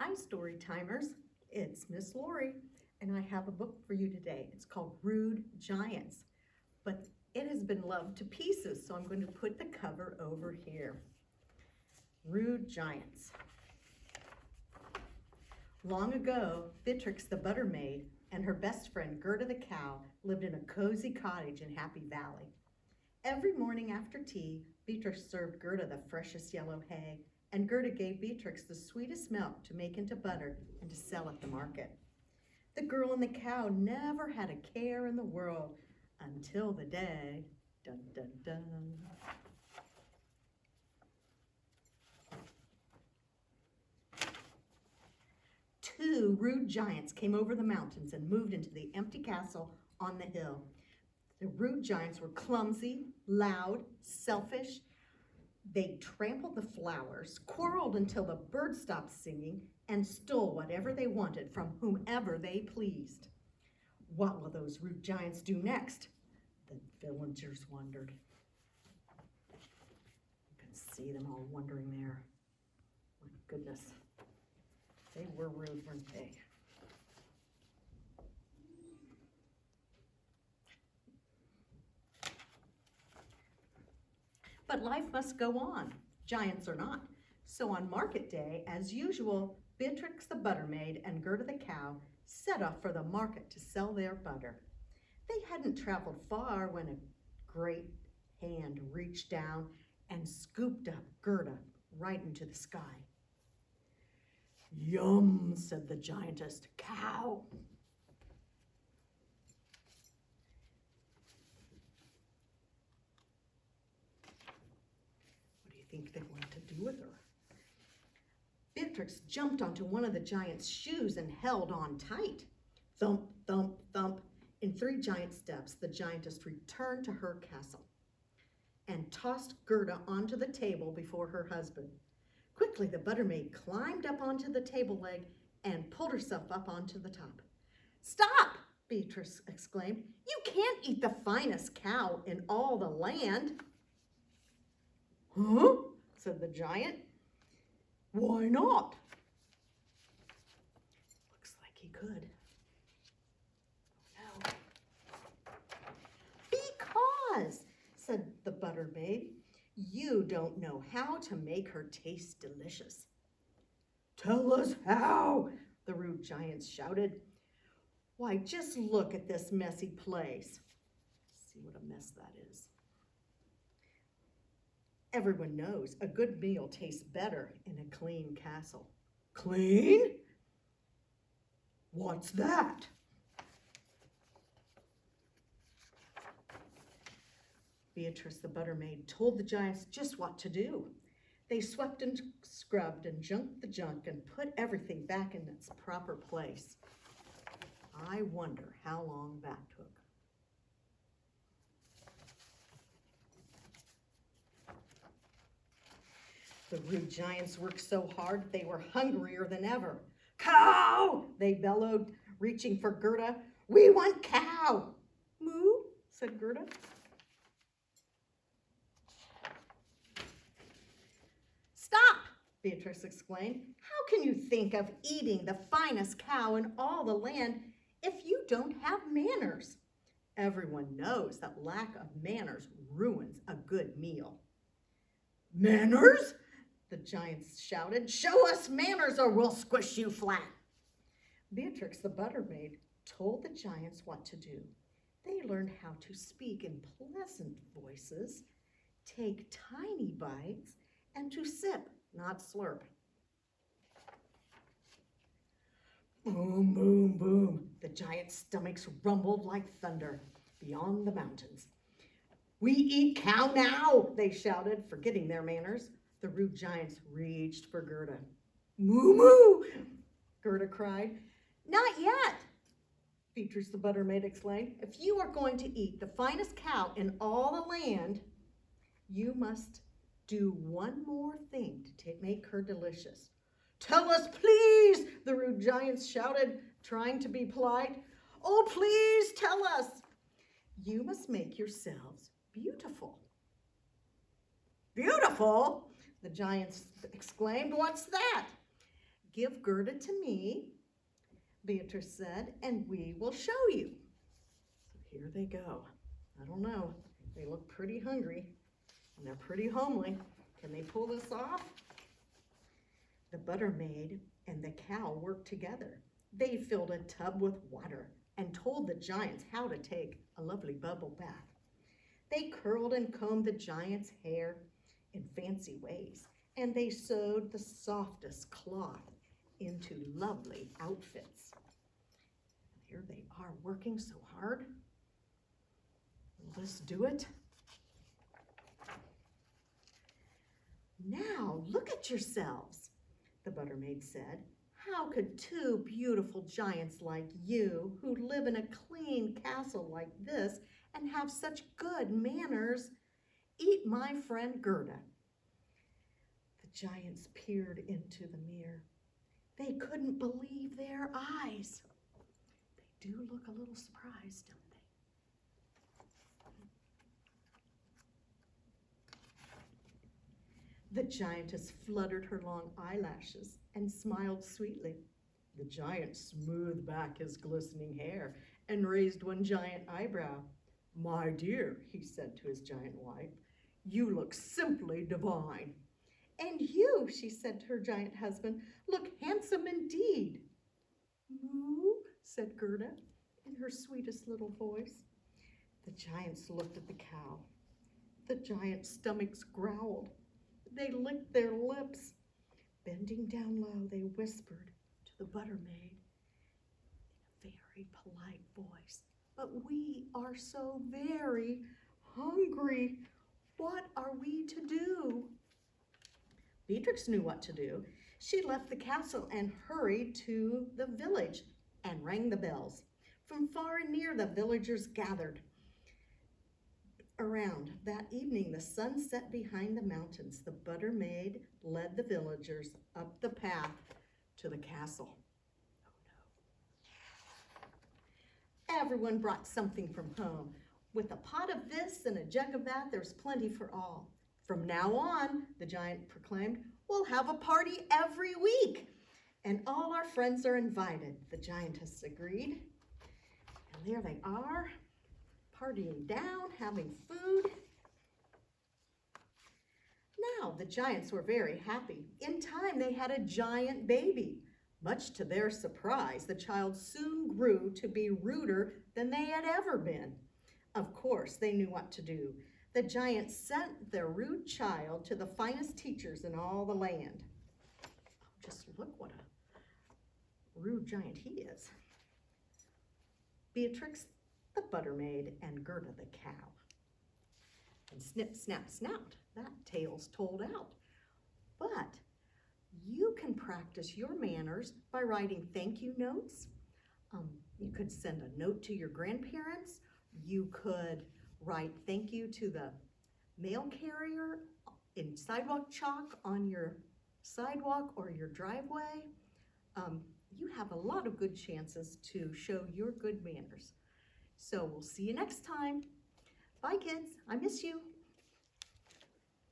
Hi, Storytimers. It's Miss Laurie, and I have a book for you today. It's called Rude Giants, but it has been loved to pieces, so I'm going to put the cover over here. Rude Giants. Long ago, Beatrix the butter maid and her best friend Gerda the cow lived in a cozy cottage in Happy Valley. Every morning after tea, Beatrix served Gerda the freshest yellow hay, and Gerda gave Beatrix the sweetest milk to make into butter and to sell at the market. The girl and the cow never had a care in the world until the day, dun dun dun. Two rude giants came over the mountains and moved into the empty castle on the hill. The rude giants were clumsy, loud, selfish. They trampled the flowers, quarreled until the birds stopped singing, and stole whatever they wanted from whomever they pleased. What will those rude giants do next? The villagers wondered. You can see them all wondering there. My goodness, they were rude, weren't they? But life must go on, giants or not. So on market day, as usual, Beatrix the butter maid and Gerda the cow set off for the market to sell their butter. They hadn't traveled far when a great hand reached down and scooped up Gerda right into the sky. "Yum," said the giantess. "Cow." What do you think they wanted to do with her? Beatrix jumped onto one of the giant's shoes and held on tight. Thump, thump, thump. In 3 giant steps, the giantess returned to her castle and tossed Gerda onto the table before her husband. Quickly, the butter maid climbed up onto the table leg and pulled herself up onto the top. "Stop!" Beatrix exclaimed. "You can't eat the finest cow in all the land." "Huh?" said the giant. "Why not?" Looks like he could. Oh, no. "Because," said the butter maid, "you don't know how to make her taste delicious." "Tell us how," the rude giants shouted. "Why, just look at this messy place." See what a mess that is. Everyone knows a good meal tastes better in a clean castle. "Clean? What's that?" Beatrice the butter maid told the giants just what to do. They swept and scrubbed and junked the junk and put everything back in its proper place. I wonder how long that took. The rude giants worked so hard they were hungrier than ever. "Cow!" they bellowed, reaching for Gerda. "We want cow!" "Moo," said Gerda. "Stop!" Beatrix exclaimed. "How can you think of eating the finest cow in all the land if you don't have manners?" Everyone knows that lack of manners ruins a good meal. "Manners?" the giants shouted. "Show us manners or we'll squish you flat." Beatrix the butter maid told the giants what to do. They learned how to speak in pleasant voices, take tiny bites, and to sip, not slurp. Boom, boom, boom. The giants' stomachs rumbled like thunder beyond the mountains. "We eat cow now," they shouted, forgetting their manners. The rude giants reached for Gerda. "Moo, moo," Gerda cried. "Not yet," Beatrix the butter maid exclaimed. "If you are going to eat the finest cow in all the land, you must do one more thing to make her delicious." "Tell us, please," the rude giants shouted, trying to be polite. "Oh, please tell us." "You must make yourselves beautiful." "Beautiful?" the giants exclaimed. "What's that?" Give Gerda to me, Beatrix said, and we will show you. So here they go. I don't know. They look pretty hungry, and they're pretty homely. Can they pull this off? The butter maid and the cow worked together. They filled a tub with water and told the giants how to take a lovely bubble bath. They curled and combed the giant's hair in fancy ways, and they sewed the softest cloth into lovely outfits. Here they are working so hard. Will this do it? Now look at yourselves, the butter maid said. How could two beautiful giants like you, who live in a clean castle like this and have such good manners, eat my friend Gerda? The giants peered into the mirror. They couldn't believe their eyes. They do look a little surprised, don't they? The giantess fluttered her long eyelashes and smiled sweetly. The giant smoothed back his glistening hair and raised one giant eyebrow. My dear, he said to his giant wife, you look simply divine. And you, she said to her giant husband, look handsome indeed. Moo, said Gerda in her sweetest little voice. The giants looked at the cow. The giant's stomachs growled. They licked their lips. Bending down low, they whispered to the butter maid in a very polite voice, but we are so very hungry. What are we to do? Beatrix knew what to do. She left the castle and hurried to the village and rang the bells. From far and near, the villagers gathered around. That evening, the sun set behind the mountains. The butter maid led the villagers up the path to the castle. Oh no. Everyone brought something from home. With a pot of this and a jug of that, there's plenty for all. From now on, the giant proclaimed, we'll have a party every week, and all our friends are invited. The giantess agreed. And there they are, partying down, having food. Now, the giants were very happy. In time, they had a giant baby. Much to their surprise, the child soon grew to be ruder than they had ever been. Of course, they knew what to do. The giants sent their rude child to the finest teachers in all the land. Oh, just look what a rude giant he is. Beatrix, the butter maid, and Gerda, the cow. And snip, snap, snout, that tale's told out. But you can practice your manners by writing thank you notes. You could send a note to your grandparents. You could write thank you to the mail carrier in sidewalk chalk on your sidewalk or your driveway. You have a lot of good chances to show your good manners. So we'll see you next time. Bye, kids. I miss you.